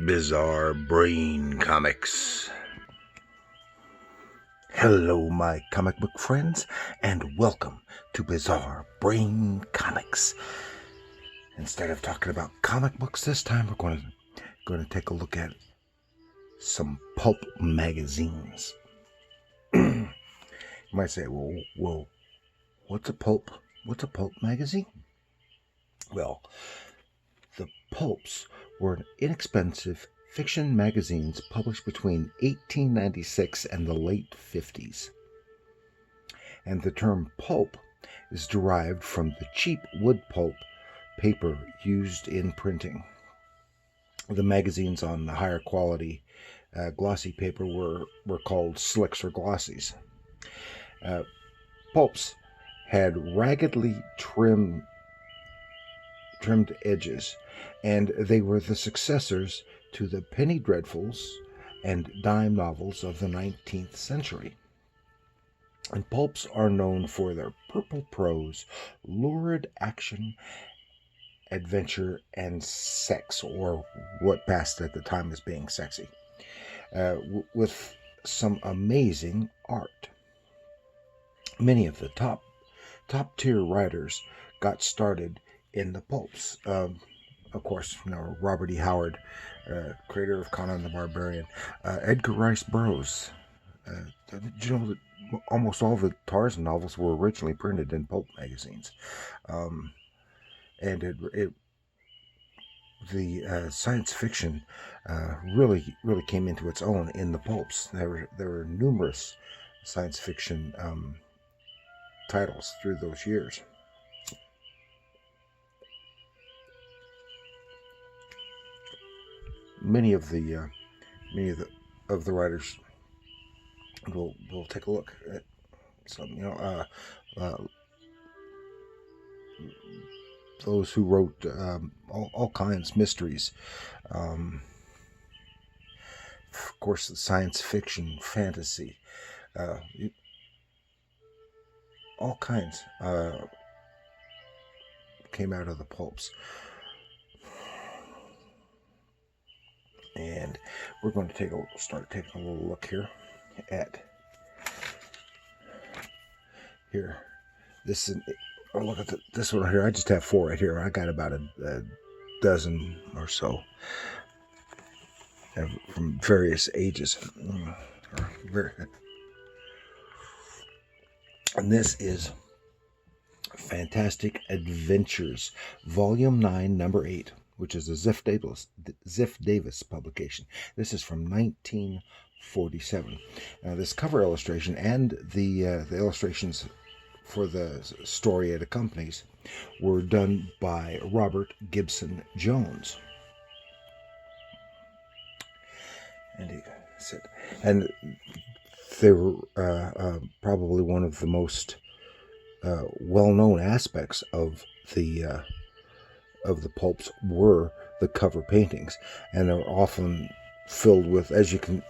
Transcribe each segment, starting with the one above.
Bizarre Brain Comics. Hello, my comic book friends, and welcome to Bizarre Brain Comics. Instead of talking about comic books this time, we're going to take a look at some pulp magazines. You might say, well, what's a pulp magazine? Well, the pulps were inexpensive fiction magazines published between 1896 and the late 50s. And the term pulp is derived from the cheap wood pulp paper used in printing. The magazines on the higher quality glossy paper were called slicks or glossies. Pulps had raggedly trimmed edges, and they were the successors to the penny dreadfuls and dime novels of the 19th century. And pulps are known for their purple prose, lurid action, adventure, and sex, or what passed at the time as being sexy, with some amazing art. Many of the top tier writers got started in the pulps. Of course, Robert E. Howard, creator of Conan the Barbarian, Edgar Rice Burroughs. Did you know that almost all the Tarzan novels were originally printed in pulp magazines? And the science fiction really came into its own in the pulps. There were numerous science fiction titles through those years. Many of the writers, we'll take a look at some. Those who wrote all kinds mysteries. Of course, the science fiction, fantasy, all kinds came out of the pulps. And we're going to start taking a little look here at this. Look at this one right here. I just have 4 right here. I got about a dozen or so from various ages. And this is Fantastic Adventures, Volume 9, Number 8. Which is a Ziff Davis publication. This is from 1947. This cover illustration and the illustrations for the story it accompanies were done by Robert Gibson Jones. And they were probably one of the most well-known aspects of the pulps were the cover paintings, and they're often filled with, as you can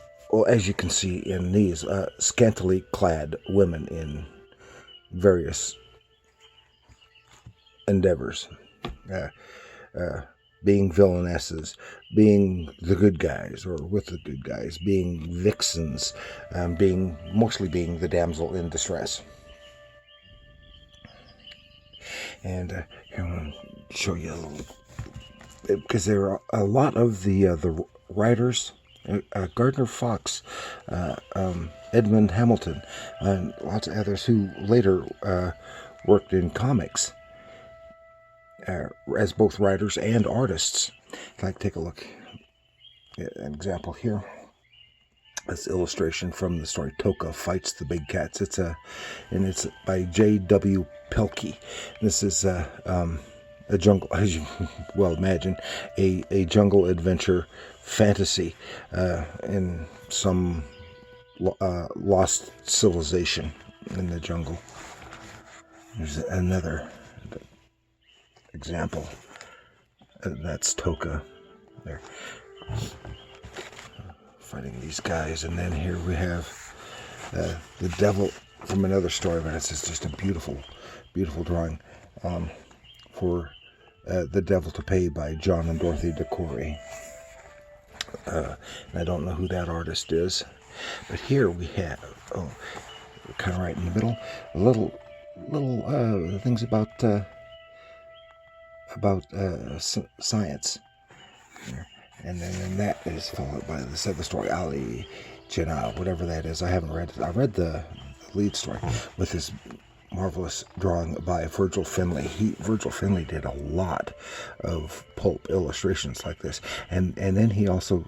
see in these, scantily clad women in various endeavors, being villainesses, being the good guys or with the good guys, being vixens, mostly being the damsel in distress. And here I'm going to show you a little, because there are a lot of the writers, Gardner Fox, Edmund Hamilton, and lots of others who later worked in comics as both writers and artists. If I take a look at an example here. This illustration from the story Toka Fights the Big Cats. It's by J.W. Pelkey. This is a jungle, as you well imagine, a jungle adventure fantasy in some lost civilization in the jungle. There's another example. That's Toka there, fighting these guys. And then here we have the devil from another story, but it's just a beautiful drawing for The Devil to Pay by John and Dorothy DeCory. And I don't know who that artist is. But here we have, kind of right in the middle, little things about science. And then that is followed by this other story, Ali Jinnah, whatever that is. I haven't read it. I read the lead story with this marvelous drawing by Virgil Finlay. Virgil Finlay did a lot of pulp illustrations like this, and then he also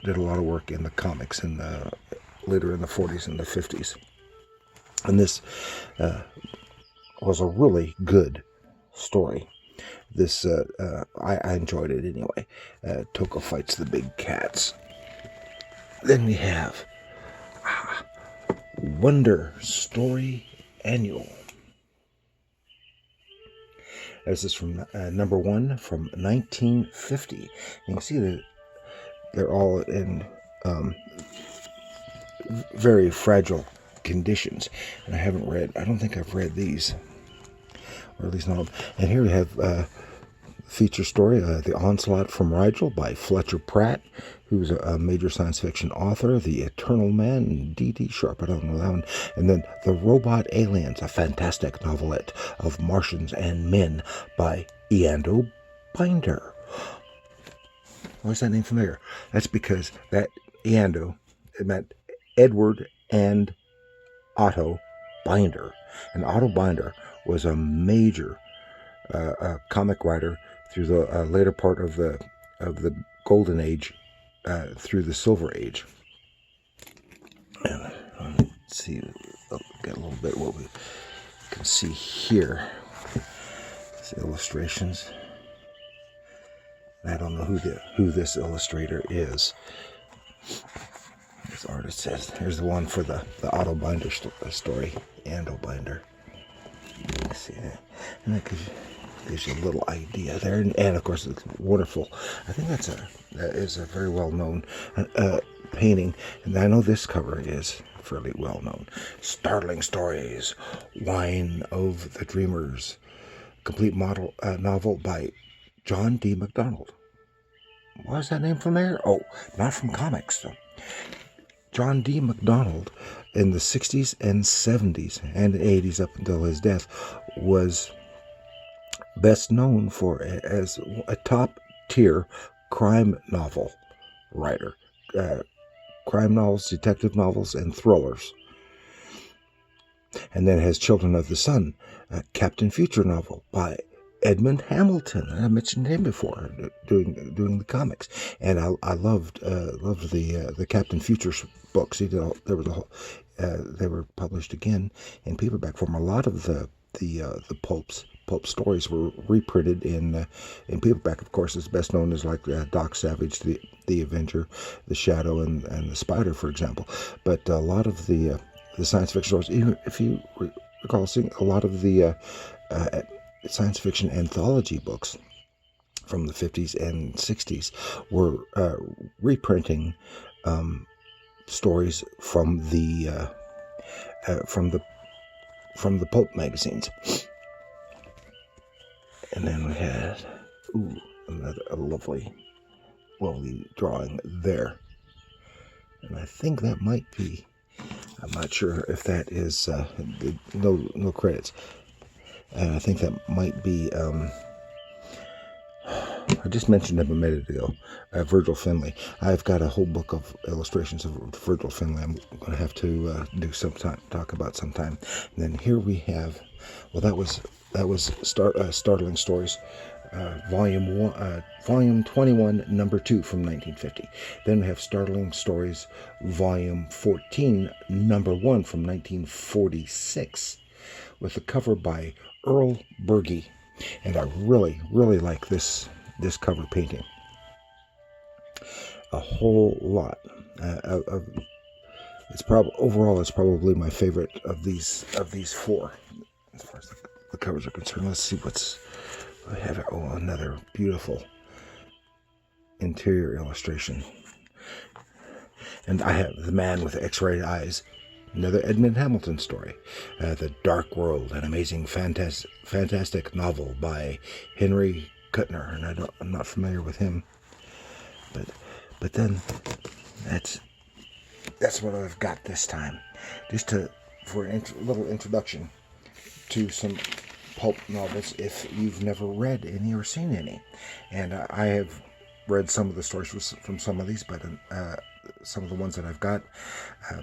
did a lot of work in the comics in later in the 40s and the 50s. And this was a really good story. This I enjoyed it anyway. Toko fights the big cats. Then we have Wonder Story Annual. This is from number 1 from 1950. You can see that they're all in very fragile conditions. And I don't think I've read these, or at least not all. And here we have feature story, The Onslaught from Rigel by Fletcher Pratt, who's a major science fiction author. The Eternal Man, D.D. Sharp, I don't know that one. And then The Robot Aliens, a fantastic novelette of Martians and Men by Eando Binder. Why is that name familiar? That's because that Eando, it meant Edward and Otto Binder. And Otto Binder was a major comic writer through the later part of the Golden Age, through the Silver Age. And let's see, get a little bit what we can see here. These illustrations. I don't know who this illustrator is. This artist says, here's the one for the Otto Binder story, Ando Binder. Let's see that, and that gives you a little idea there, and of course it's wonderful. I think that is a very well known painting, and I know this cover is fairly well known. Startling Stories, Wine of the Dreamers, complete novel by John D. MacDonald. Why is that name familiar? Oh, not from comics though. John D. MacDonald in the 60s and 70s and 80s up until his death was best known for as a top-tier crime novel writer. Crime novels, detective novels, and thrillers. And then has Children of the Sun, a Captain Future novel by Edmund Hamilton. I mentioned him before, doing the comics, and I loved the Captain Future books. They were published again in paperback form. A lot of the pulp stories were reprinted in paperback. Of course, it's best known as like Doc Savage, the Avenger, the Shadow, and the Spider, for example. But a lot of the science fiction stories, even if you recall, seeing a lot of the science fiction anthology books from the 50s and 60s were reprinting stories from the pulp magazines. And then we had a lovely drawing there, and I think that might be, I'm not sure if that is no credits. And I think that might be, I just mentioned him a minute ago, Virgil Finlay. I've got a whole book of illustrations of Virgil Finlay I'm going to have to talk about sometime. And then here we have, well, that was Startling Stories, volume 21, number 2 from 1950. Then we have Startling Stories, volume 14, number 1 from 1946, with a cover by Earl Berge, and I really like this cover painting a whole lot. It's probably my favorite of these four as far as the covers are concerned. Let's see I have. Oh, another beautiful interior illustration, and I have The Man with X-Ray Eyes. Another Edmund Hamilton story, The Dark World, an amazing fantastic novel by Henry Kuttner, and I'm not familiar with him, but But then that's what I've got this time. Just for a little introduction to some pulp novels if you've never read any or seen any. And I have read some of the stories from some of these, but some of the ones that I've got,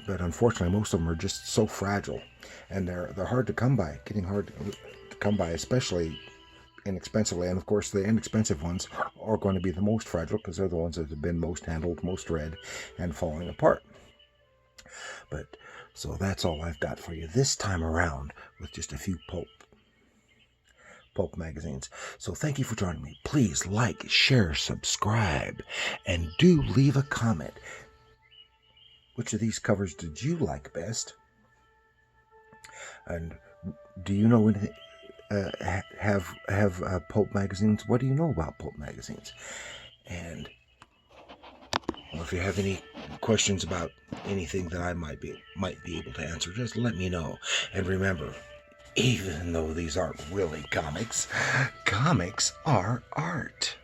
but unfortunately most of them are just so fragile, and they're hard to come by, getting hard to come by, especially inexpensively. And of course the inexpensive ones are going to be the most fragile because they're the ones that have been most handled, most read, and falling apart. But so that's all I've got for you this time around, with just a few pulp magazines. So thank you for joining me. Please like, share, subscribe, and do leave a comment. Which of these covers did you like best? And do you know anything? Have pulp magazines? What do you know about pulp magazines? And if you have any questions about anything that I might be able to answer, just let me know. And remember, even though these aren't really comics, comics are art.